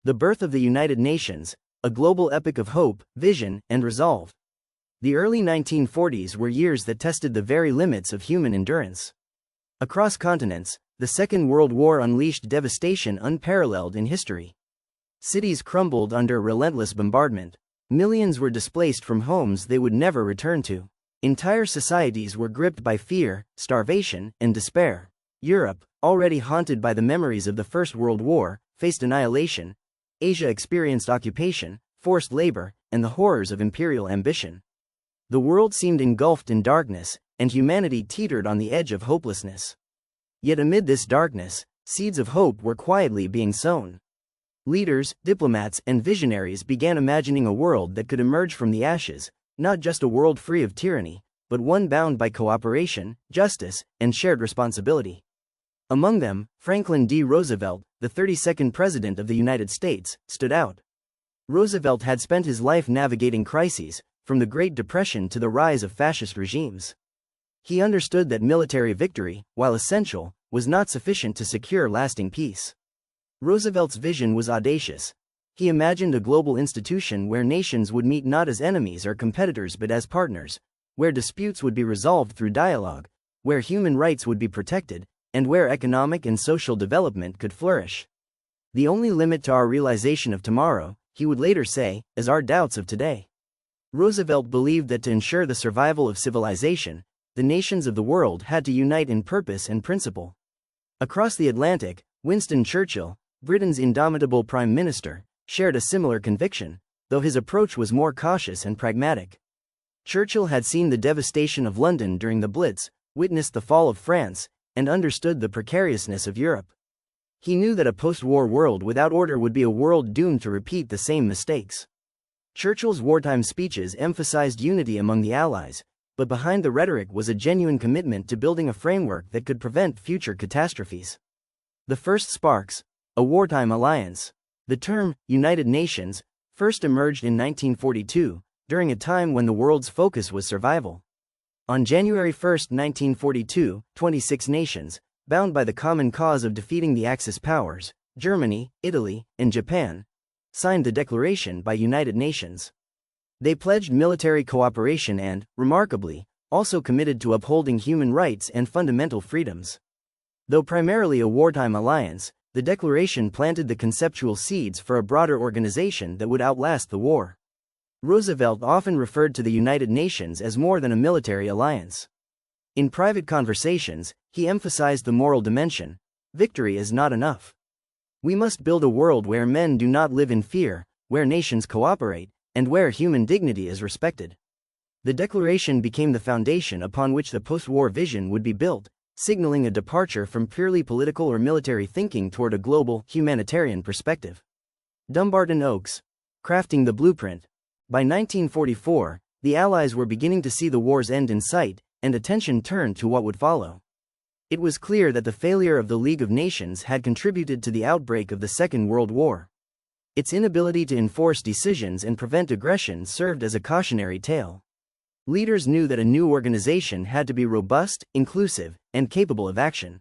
The birth of the United Nations, a global epic of hope, vision, and resolve. The early 1940s were years that tested the very limits of human endurance. Across continents, the Second World War unleashed devastation unparalleled in history. Cities crumbled under relentless bombardment. Millions were displaced from homes they would never return to. Entire societies were gripped by fear, starvation, and despair. Europe, already haunted by the memories of the First World War, faced annihilation. Asia experienced occupation, forced labor, and the horrors of imperial ambition. The world seemed engulfed in darkness, and humanity teetered on the edge of hopelessness. Yet amid this darkness, seeds of hope were quietly being sown. Leaders, diplomats, and visionaries began imagining a world that could emerge from the ashes, not just a world free of tyranny, but one bound by cooperation, justice, and shared responsibility. Among them, Franklin D. Roosevelt, the 32nd President of the United States, stood out. Roosevelt had spent his life navigating crises, from the Great Depression to the rise of fascist regimes. He understood that military victory, while essential, was not sufficient to secure lasting peace. Roosevelt's vision was audacious. He imagined a global institution where nations would meet not as enemies or competitors but as partners, where disputes would be resolved through dialogue, where human rights would be protected, and where economic and social development could flourish. The only limit to our realization of tomorrow, he would later say, is our doubts of today. Roosevelt believed that to ensure the survival of civilization, the nations of the world had to unite in purpose and principle. Across the Atlantic, Winston Churchill, Britain's indomitable prime minister, shared a similar conviction, though his approach was more cautious and pragmatic. Churchill had seen the devastation of London during the Blitz, witnessed the fall of France, and understood the precariousness of Europe. He knew that a post-war world without order would be a world doomed to repeat the same mistakes. Churchill's wartime speeches emphasized unity among the Allies, but behind the rhetoric was a genuine commitment to building a framework that could prevent future catastrophes. The first sparks, a wartime alliance. The term, United Nations, first emerged in 1942, during a time when the world's focus was survival. On January 1, 1942, 26 nations, bound by the common cause of defeating the Axis powers, Germany, Italy, and Japan, signed the declaration by United Nations. They pledged military cooperation and, remarkably, also committed to upholding human rights and fundamental freedoms. Though primarily a wartime alliance, the declaration planted the conceptual seeds for a broader organization that would outlast the war. Roosevelt often referred to the United Nations as more than a military alliance. In private conversations, he emphasized the moral dimension. Victory is not enough. We must build a world where men do not live in fear, where nations cooperate, and where human dignity is respected. The declaration became the foundation upon which the post-war vision would be built, signaling a departure from purely political or military thinking toward a global, humanitarian perspective. Dumbarton Oaks. Crafting the blueprint. By 1944, the Allies were beginning to see the war's end in sight, and attention turned to what would follow. It was clear that the failure of the League of Nations had contributed to the outbreak of the Second World War. Its inability to enforce decisions and prevent aggression served as a cautionary tale. Leaders knew that a new organization had to be robust, inclusive, and capable of action.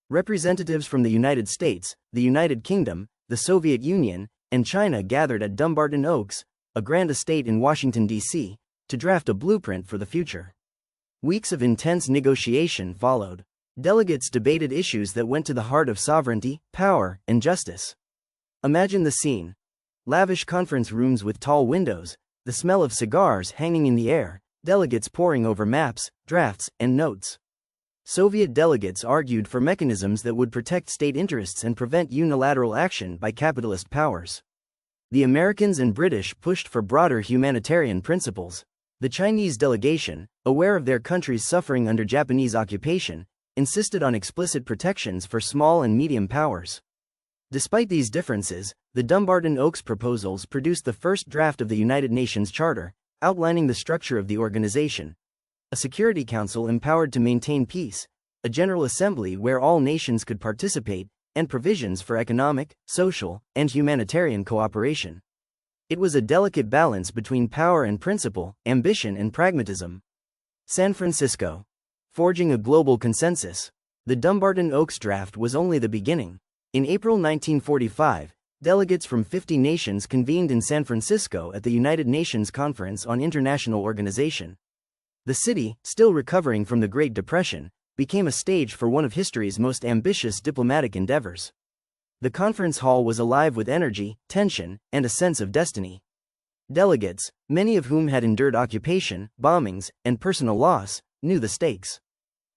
Representatives from the United States, the United Kingdom, the Soviet Union, and China gathered at Dumbarton Oaks, a grand estate in Washington, D.C., to draft a blueprint for the future. Weeks of intense negotiation followed. Delegates debated issues that went to the heart of sovereignty, power, and justice. Imagine the scene. Lavish conference rooms with tall windows, the smell of cigars hanging in the air, delegates poring over maps, drafts, and notes. Soviet delegates argued for mechanisms that would protect state interests and prevent unilateral action by capitalist powers. The Americans and British pushed for broader humanitarian principles. The Chinese delegation, aware of their country's suffering under Japanese occupation, insisted on explicit protections for small and medium powers. Despite these differences, the Dumbarton Oaks proposals produced the first draft of the United Nations Charter, outlining the structure of the organization. A Security Council empowered to maintain peace, a General Assembly where all nations could participate, and provisions for economic, social, and humanitarian cooperation. It was a delicate balance between power and principle, ambition and pragmatism. San Francisco. Forging a global consensus. The Dumbarton Oaks draft was only the beginning. In April 1945, Delegates from 50 nations convened in San Francisco at the United Nations Conference on International Organization. The city, still recovering from the Great Depression, became a stage for one of history's most ambitious diplomatic endeavors. The conference hall was alive with energy, tension, and a sense of destiny. Delegates, many of whom had endured occupation, bombings, and personal loss, knew the stakes.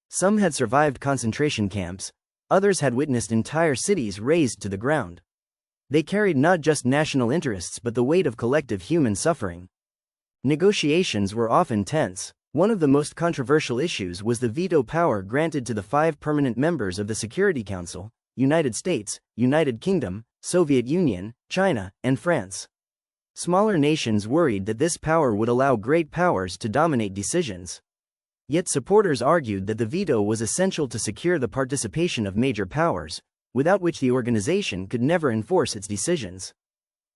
Some had survived concentration camps, others had witnessed entire cities razed to the ground. They carried not just national interests but the weight of collective human suffering. Negotiations were often tense. One of the most controversial issues was the veto power granted to the 5 permanent members of the Security Council: United States, United Kingdom, Soviet Union, China, and France. Smaller nations worried that this power would allow great powers to dominate decisions. Yet supporters argued that the veto was essential to secure the participation of major powers, without which the organization could never enforce its decisions.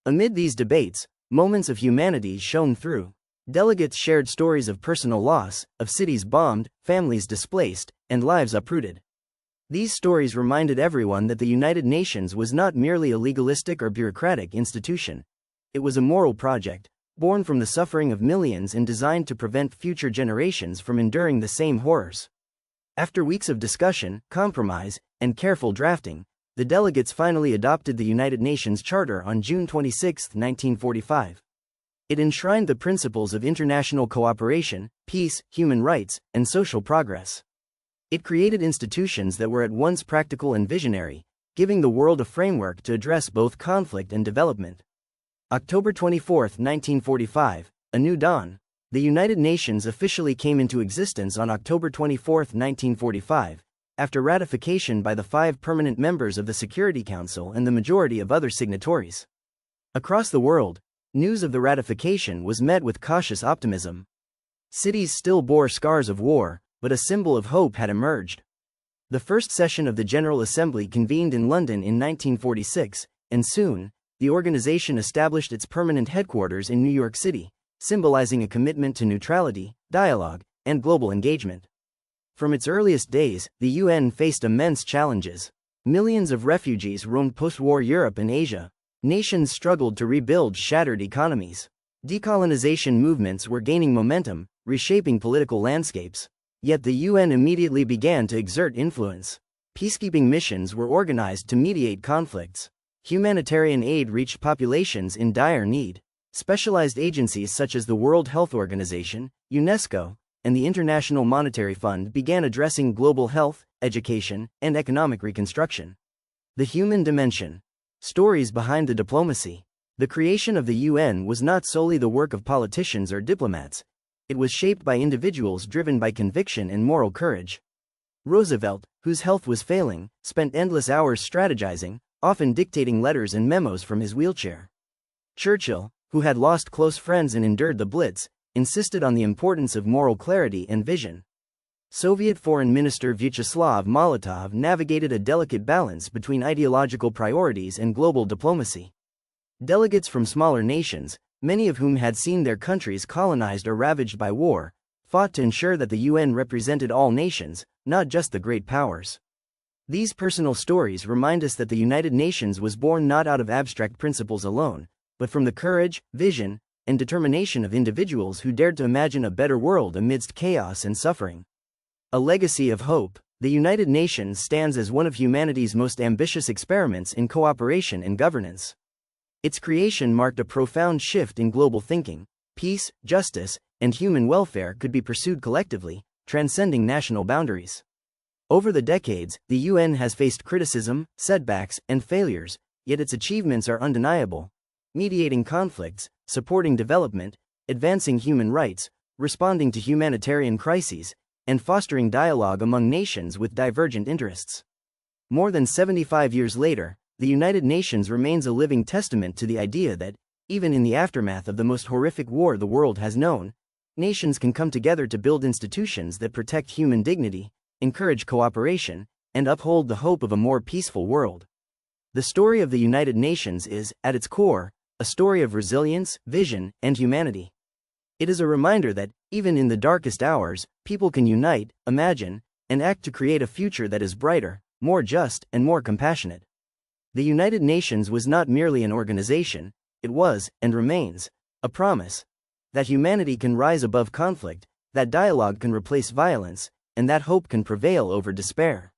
Amid these debates, moments of humanity shone through. Delegates shared stories of personal loss, of cities bombed, families displaced, and lives uprooted. These stories reminded everyone that the United Nations was not merely a legalistic or bureaucratic institution. It was a moral project, born from the suffering of millions and designed to prevent future generations from enduring the same horrors. After weeks of discussion, compromise, and careful drafting, the delegates finally adopted the United Nations Charter on June 26, 1945. It enshrined the principles of international cooperation, peace, human rights, and social progress. It created institutions that were at once practical and visionary, giving the world a framework to address both conflict and development. October 24, 1945, a new dawn. The United Nations officially came into existence on October 24, 1945, after ratification by the 5 permanent members of the Security Council and the majority of other signatories. Across the world, news of the ratification was met with cautious optimism. Cities still bore scars of war, but a symbol of hope had emerged. The first session of the General Assembly convened in London in 1946, and soon, the organization established its permanent headquarters in New York City, symbolizing a commitment to neutrality, dialogue, and global engagement. From its earliest days, the UN faced immense challenges. Millions of refugees roamed post-war Europe and Asia. Nations struggled to rebuild shattered economies. Decolonization movements were gaining momentum, reshaping political landscapes. Yet the UN immediately began to exert influence. Peacekeeping missions were organized to mediate conflicts. Humanitarian aid reached populations in dire need. Specialized agencies such as the World Health Organization, UNESCO, and the International Monetary Fund began addressing global health, education, and economic reconstruction. The human dimension. Stories behind the diplomacy. The creation of the UN was not solely the work of politicians or diplomats. It was shaped by individuals driven by conviction and moral courage. Roosevelt, whose health was failing, spent endless hours strategizing, often dictating letters and memos from his wheelchair. Churchill, who had lost close friends and endured the Blitz, insisted on the importance of moral clarity and vision. Soviet Foreign Minister Vyacheslav Molotov navigated a delicate balance between ideological priorities and global diplomacy. Delegates from smaller nations, many of whom had seen their countries colonized or ravaged by war, fought to ensure that the UN represented all nations, not just the great powers. These personal stories remind us that the United Nations was born not out of abstract principles alone, but from the courage, vision, and determination of individuals who dared to imagine a better world amidst chaos and suffering. A legacy of hope, the United Nations stands as one of humanity's most ambitious experiments in cooperation and governance. Its creation marked a profound shift in global thinking. Peace, justice, and human welfare could be pursued collectively, transcending national boundaries. Over the decades, the UN has faced criticism, setbacks, and failures, yet its achievements are undeniable. Mediating conflicts, supporting development, advancing human rights, responding to humanitarian crises, and fostering dialogue among nations with divergent interests. More than 75 years later, the United Nations remains a living testament to the idea that, even in the aftermath of the most horrific war the world has known, nations can come together to build institutions that protect human dignity, encourage cooperation, and uphold the hope of a more peaceful world. The story of the United Nations is, at its core, a story of resilience, vision, and humanity. It is a reminder that, even in the darkest hours, people can unite, imagine, and act to create a future that is brighter, more just, and more compassionate. The United Nations was not merely an organization, it was, and remains, a promise that humanity can rise above conflict, that dialogue can replace violence, and that hope can prevail over despair.